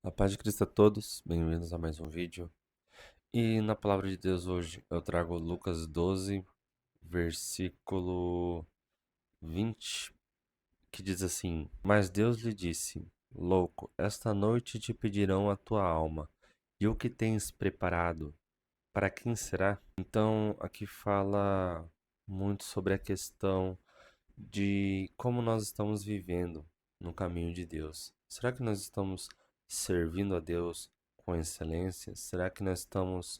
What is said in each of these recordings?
A paz de Cristo a todos, bem-vindos a mais um vídeo. E na palavra de Deus hoje eu trago Lucas 12, versículo 20, que diz assim: Mas Deus lhe disse: Louco, esta noite te pedirão a tua alma, e o que tens preparado, para quem será? Então aqui fala muito sobre a questão de como nós estamos vivendo no caminho de Deus. Será que nós estamos servindo a Deus com excelência? Será que nós estamos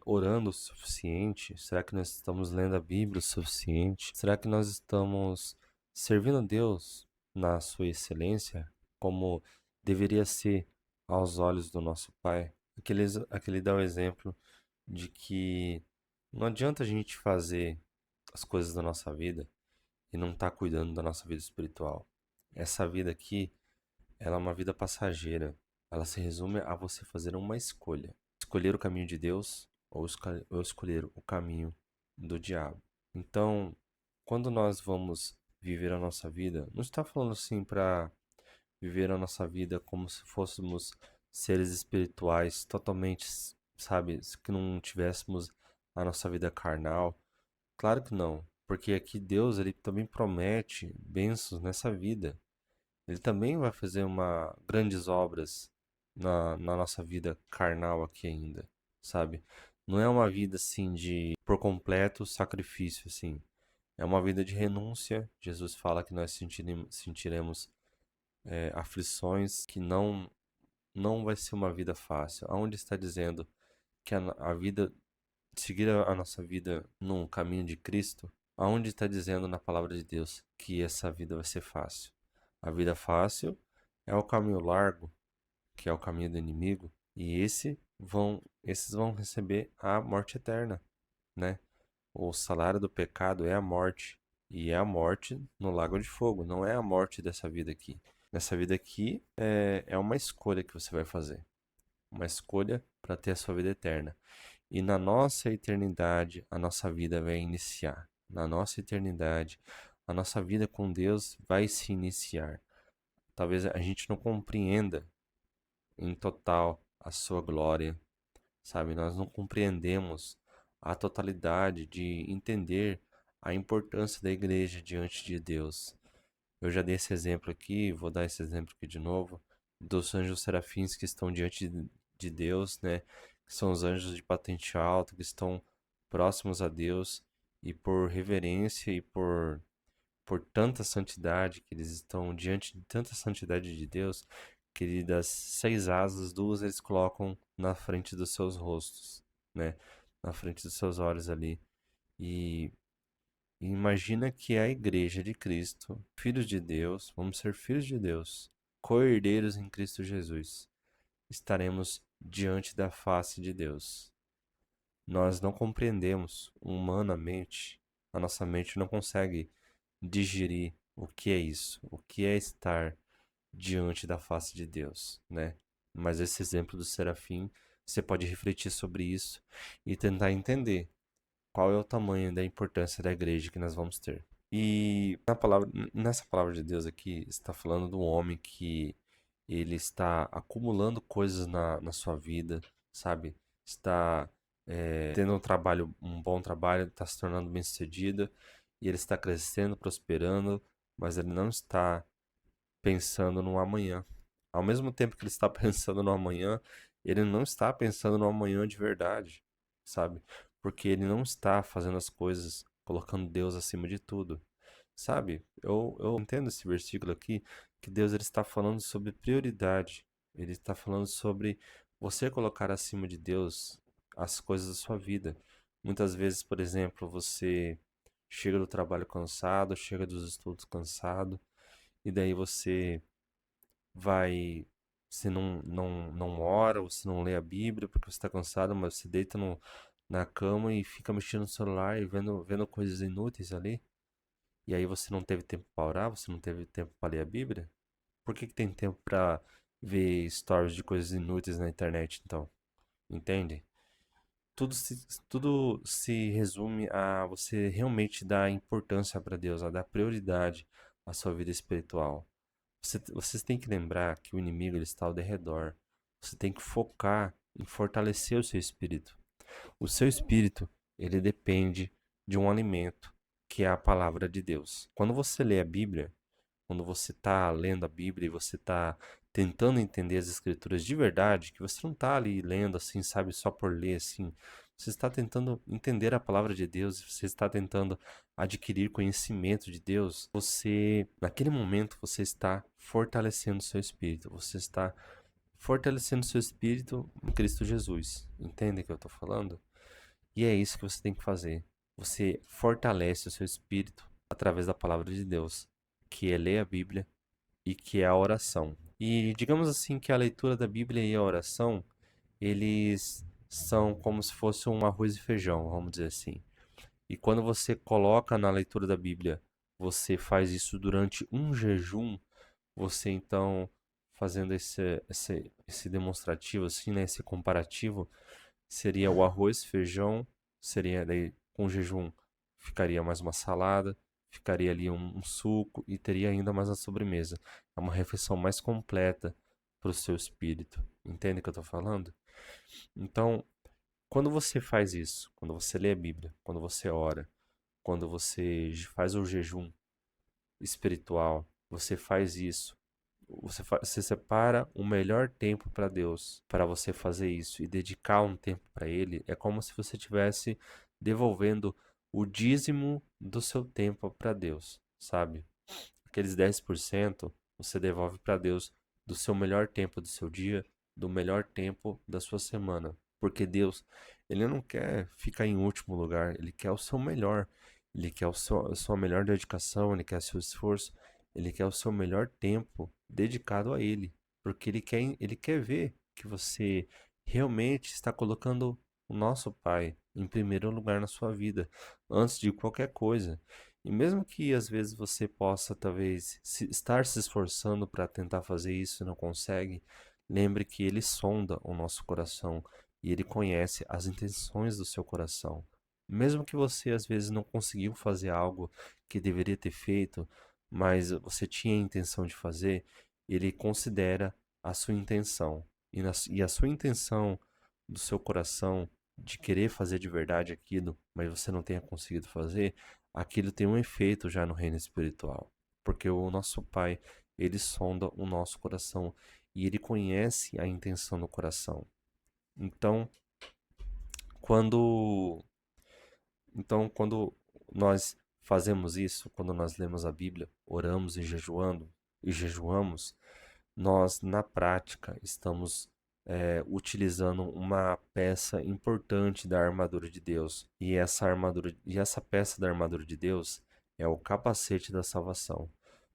orando o suficiente? Será que nós estamos lendo a Bíblia o suficiente? Será que nós estamos servindo a Deus na sua excelência, como deveria ser aos olhos do nosso Pai? Aquele dá o exemplo de que não adianta a gente fazer as coisas da nossa vida e não estar cuidando da nossa vida espiritual. Essa vida aqui, ela é uma vida passageira. Ela se resume a você fazer uma escolha. Escolher o caminho de Deus ou escolher o caminho do diabo. Então, quando nós vamos viver a nossa vida, não está falando assim para viver a nossa vida como se fôssemos seres espirituais totalmente, sabe, que não tivéssemos a nossa vida carnal. Claro que não, porque aqui Deus ele também promete bênçãos nessa vida. Ele também vai fazer uma grandes obras na nossa vida carnal aqui ainda, sabe? Não é uma vida assim de por completo sacrifício assim. É uma vida de renúncia. Jesus fala que nós sentiremos aflições, que não vai ser uma vida fácil. Aonde está dizendo que a vida seguir a nossa vida no caminho de Cristo, aonde está dizendo na palavra de Deus que essa vida vai ser fácil? A vida fácil é o caminho largo, que é o caminho do inimigo, e esses vão receber a morte eterna, né? O salário do pecado é a morte, e é a morte no lago de fogo, não é a morte dessa vida aqui. Nessa vida aqui é uma escolha que você vai fazer, uma escolha para ter a sua vida eterna. E na nossa eternidade, a nossa vida vai iniciar. Na nossa eternidade, a nossa vida com Deus vai se iniciar. Talvez a gente não compreenda em total a sua glória, sabe? Nós não compreendemos a totalidade de entender a importância da igreja diante de Deus. Eu já dei esse exemplo aqui, vou dar esse exemplo aqui de novo, dos anjos serafins que estão diante de Deus, né? Que são os anjos de patente alta, que estão próximos a Deus, e por reverência e por tanta santidade, que eles estão diante de tanta santidade de Deus, que das 6 asas, duas eles colocam na frente dos seus rostos, né? Na frente dos seus olhos ali. E imagina que é a igreja de Cristo, filhos de Deus, vamos ser filhos de Deus, co-herdeiros em Cristo Jesus. Estaremos diante da face de Deus. Nós não compreendemos humanamente, a nossa mente não consegue digerir o que é isso, o que é estar diante da face de Deus, né? Mas esse exemplo do serafim, você pode refletir sobre isso e tentar entender qual é o tamanho da importância da igreja que nós vamos ter. E nessa palavra de Deus aqui, está falando do homem que ele está acumulando coisas na sua vida, sabe? Está tendo um bom trabalho, está se tornando bem-sucedido e ele está crescendo, prosperando, mas ele não está pensando no amanhã. Ao mesmo tempo que ele está pensando no amanhã, ele não está pensando no amanhã de verdade, sabe? Porque ele não está fazendo as coisas colocando Deus acima de tudo, sabe? Eu entendo esse versículo aqui, que Deus ele está falando sobre prioridade. Ele está falando sobre você colocar acima de Deus as coisas da sua vida. Muitas vezes, por exemplo, você chega do trabalho cansado, chega dos estudos cansado, e daí vai, você não ora, você não lê a Bíblia porque você está cansado, mas você deita na cama e fica mexendo no celular e vendo coisas inúteis ali. E aí você não teve tempo para orar, você não teve tempo para ler a Bíblia? Por que tem tempo para ver stories de coisas inúteis na internet, então? Entende? Tudo se resume a você realmente dar importância para Deus, a dar prioridade à sua vida espiritual. Vocês têm que lembrar que o inimigo ele está ao derredor. Você tem que focar em fortalecer o seu espírito. O seu espírito, ele depende de um alimento, que é a palavra de Deus. Quando você lê a Bíblia, quando você está lendo a Bíblia e você está tentando entender as Escrituras de verdade, que você não está ali lendo assim, sabe, só por ler assim. Você está tentando entender a palavra de Deus, você está tentando adquirir conhecimento de Deus. Você, naquele momento, você está fortalecendo o seu espírito. Você está fortalecendo o seu espírito em Cristo Jesus. Entende o que eu estou falando? E é isso que você tem que fazer. Você fortalece o seu espírito através da palavra de Deus, que é ler a Bíblia e que é a oração. E digamos assim que a leitura da Bíblia e a oração, eles são como se fosse um arroz e feijão, vamos dizer assim. E quando você coloca na leitura da Bíblia, você faz isso durante um jejum, você então fazendo esse demonstrativo assim, né, esse comparativo, seria o arroz, feijão, seria daí com jejum ficaria mais uma salada, ficaria ali um suco e teria ainda mais a sobremesa. É uma refeição mais completa para o seu espírito. Entende o que eu estou falando? Então, quando você faz isso, quando você lê a Bíblia, quando você ora, quando você faz o jejum espiritual, você faz isso. Você separa o melhor tempo para Deus, para você fazer isso e dedicar um tempo para Ele. É como se você estivesse devolvendo o dízimo do seu tempo para Deus, sabe? Aqueles 10% você devolve para Deus do seu melhor tempo do seu dia, do melhor tempo da sua semana. Porque Deus, Ele não quer ficar em último lugar, Ele quer o seu melhor. Ele quer a sua melhor dedicação, Ele quer seu esforço, Ele quer o seu melhor tempo dedicado a Ele. Porque Ele quer ver que você realmente está colocando o nosso Pai em primeiro lugar na sua vida, antes de qualquer coisa. E mesmo que às vezes você possa talvez estar se esforçando para tentar fazer isso e não consegue, lembre que Ele sonda o nosso coração e Ele conhece as intenções do seu coração. Mesmo que você às vezes não conseguiu fazer algo que deveria ter feito, mas você tinha a intenção de fazer, Ele considera a sua intenção. E a sua intenção do seu coração de querer fazer de verdade aquilo, mas você não tenha conseguido fazer, aquilo tem um efeito já no reino espiritual. Porque o nosso Pai, ele sonda o nosso coração e ele conhece a intenção do coração. Então, quando quando nós fazemos isso, quando nós lemos a Bíblia, oramos e jejuamos, nós na prática estamos utilizando uma peça importante da armadura de Deus. E essa peça da armadura de Deus é o capacete da salvação.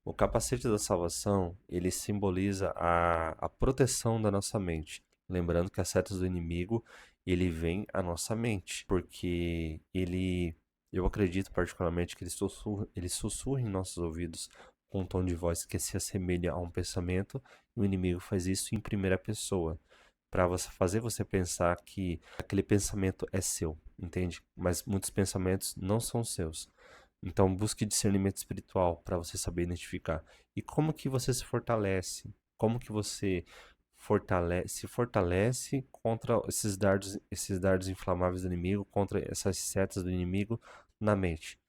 O capacete da salvação, ele simboliza a proteção da nossa mente. Lembrando que as setas do inimigo, ele vem à nossa mente, porque eu acredito particularmente que ele sussurra em nossos ouvidos com um tom de voz que se assemelha a um pensamento, e o inimigo faz isso em primeira pessoa para fazer você pensar que aquele pensamento é seu, entende? Mas muitos pensamentos não são seus. Então busque discernimento espiritual para você saber identificar. E como que você se fortalece? Como que você se fortalece contra esses dardos inflamáveis do inimigo, contra essas setas do inimigo na mente?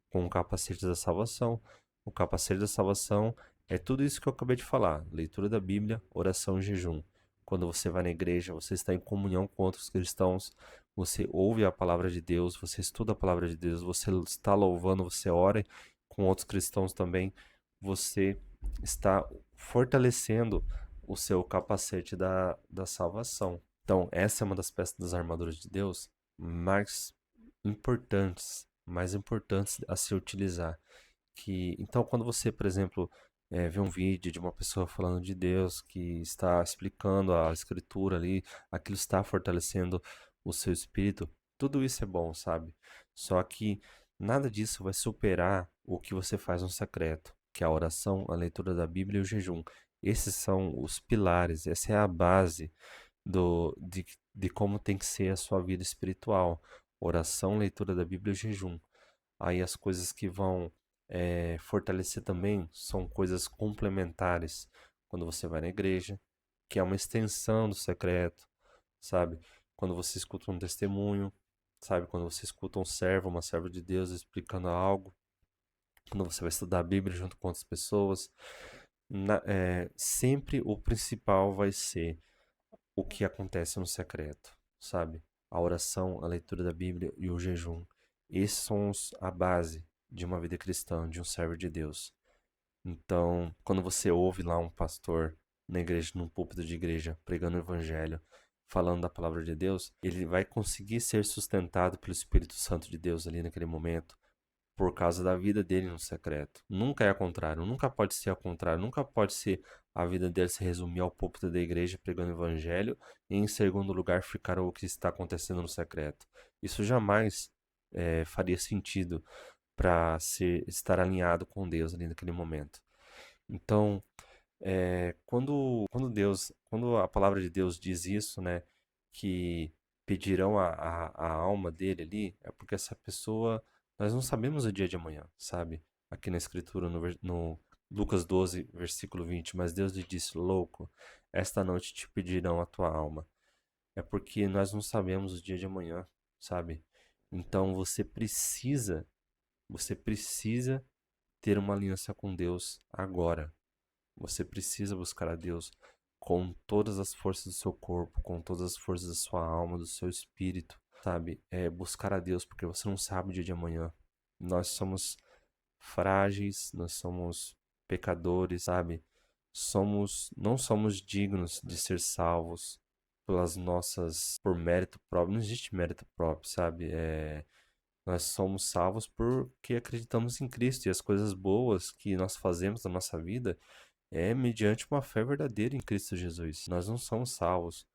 Com o capacete da salvação. O capacete da salvação é tudo isso que eu acabei de falar: leitura da Bíblia, oração e jejum. Quando você vai na igreja, você está em comunhão com outros cristãos, você ouve a palavra de Deus, você estuda a palavra de Deus, você está louvando, você ora com outros cristãos também, você está fortalecendo o seu capacete da salvação. Então, essa é uma das peças das armaduras de Deus mais importantes a se utilizar. Então, quando você, por exemplo, vê um vídeo de uma pessoa falando de Deus, que está explicando a escritura ali, aquilo está fortalecendo o seu espírito, tudo isso é bom, sabe? Só que nada disso vai superar o que você faz no secreto, que é a oração, a leitura da Bíblia e o jejum. Esses são os pilares, essa é a base de como tem que ser a sua vida espiritual. Oração, leitura da Bíblia e jejum. Aí as coisas que vão fortalecer também são coisas complementares. Quando você vai na igreja, que é uma extensão do secreto, sabe? Quando você escuta um testemunho, sabe? Quando você escuta um servo, uma serva de Deus explicando algo, quando você vai estudar a Bíblia junto com outras pessoas, sempre o principal vai ser o que acontece no secreto, sabe? A oração, a leitura da Bíblia e o jejum. Esses são a base de uma vida cristã, de um servo de Deus. Então, quando você ouve lá um pastor na igreja, num púlpito de igreja, pregando o evangelho, falando da palavra de Deus, ele vai conseguir ser sustentado pelo Espírito Santo de Deus ali naquele momento, por causa da vida dele no secreto. Nunca é ao contrário, nunca pode ser ao contrário, nunca pode ser a vida dele se resumir ao púlpito da igreja pregando o evangelho e em segundo lugar ficar o que está acontecendo no secreto. Isso jamais faria sentido para estar alinhado com Deus ali naquele momento. Então, quando a palavra de Deus diz isso, né, que pedirão a alma dele ali, é porque essa pessoa, nós não sabemos o dia de amanhã, sabe? Aqui na escritura, no Lucas 12, versículo 20, mas Deus lhe disse, louco, esta noite te pedirão a tua alma. É porque nós não sabemos o dia de amanhã, sabe? Então você precisa ter uma aliança com Deus agora. Você precisa buscar a Deus com todas as forças do seu corpo, com todas as forças da sua alma, do seu espírito, sabe? Buscar a Deus porque você não sabe o dia de amanhã. Nós somos frágeis, nós somos pecadores, sabe? Não somos dignos de ser salvos por mérito próprio. Não existe mérito próprio, sabe? Nós somos salvos porque acreditamos em Cristo e as coisas boas que nós fazemos na nossa vida é mediante uma fé verdadeira em Cristo Jesus. Nós não somos salvos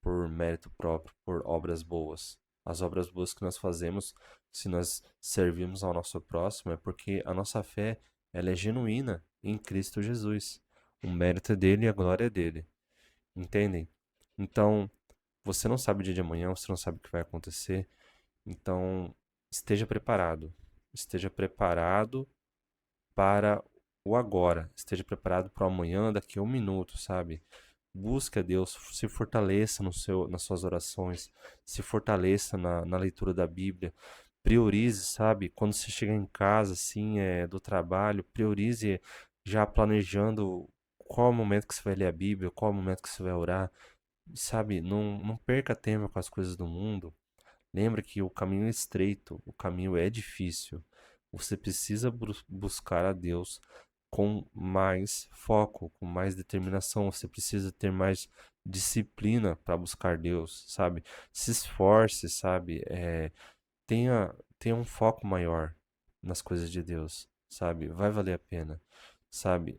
por mérito próprio, por obras boas. As obras boas que nós fazemos, se nós servimos ao nosso próximo, é porque a nossa fé ela é genuína em Cristo Jesus. O mérito é dele e a glória é dele. Entendem? Então, você não sabe o dia de amanhã, você não sabe o que vai acontecer. Então, esteja preparado. Esteja preparado para o agora. Esteja preparado para o amanhã, daqui a um minuto, sabe? Busque a Deus, se fortaleça nas suas orações, se fortaleça na leitura da Bíblia. Priorize, sabe? Quando você chega em casa, assim, do trabalho, priorize já planejando qual é o momento que você vai ler a Bíblia, qual é o momento que você vai orar, sabe? Não perca tempo com as coisas do mundo. Lembra que o caminho é estreito, o caminho é difícil. Você precisa buscar a Deus com mais foco, com mais determinação. Você precisa ter mais disciplina para buscar Deus, sabe? Se esforce, sabe? Tenha um foco maior nas coisas de Deus, sabe? Vai valer a pena, sabe?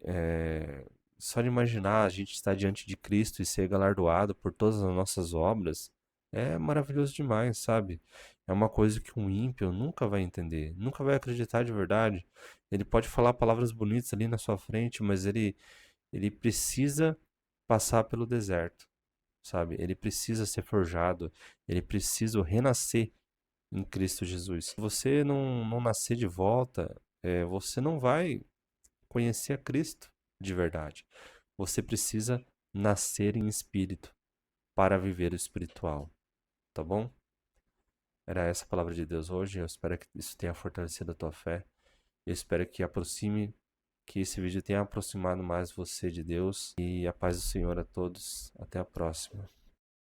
Só de imaginar a gente estar diante de Cristo e ser galardoado por todas as nossas obras é maravilhoso demais, sabe? É uma coisa que um ímpio nunca vai entender, nunca vai acreditar de verdade. Ele pode falar palavras bonitas ali na sua frente, mas ele precisa passar pelo deserto, sabe? Ele precisa ser forjado, ele precisa renascer em Cristo Jesus. Se você não nascer de volta, você não vai conhecer a Cristo de verdade. Você precisa nascer em espírito para viver o espiritual, tá bom? Era essa a palavra de Deus hoje. Eu espero que isso tenha fortalecido a tua fé. Eu espero que esse vídeo tenha aproximado mais você de Deus. E a paz do Senhor a todos. Até a próxima.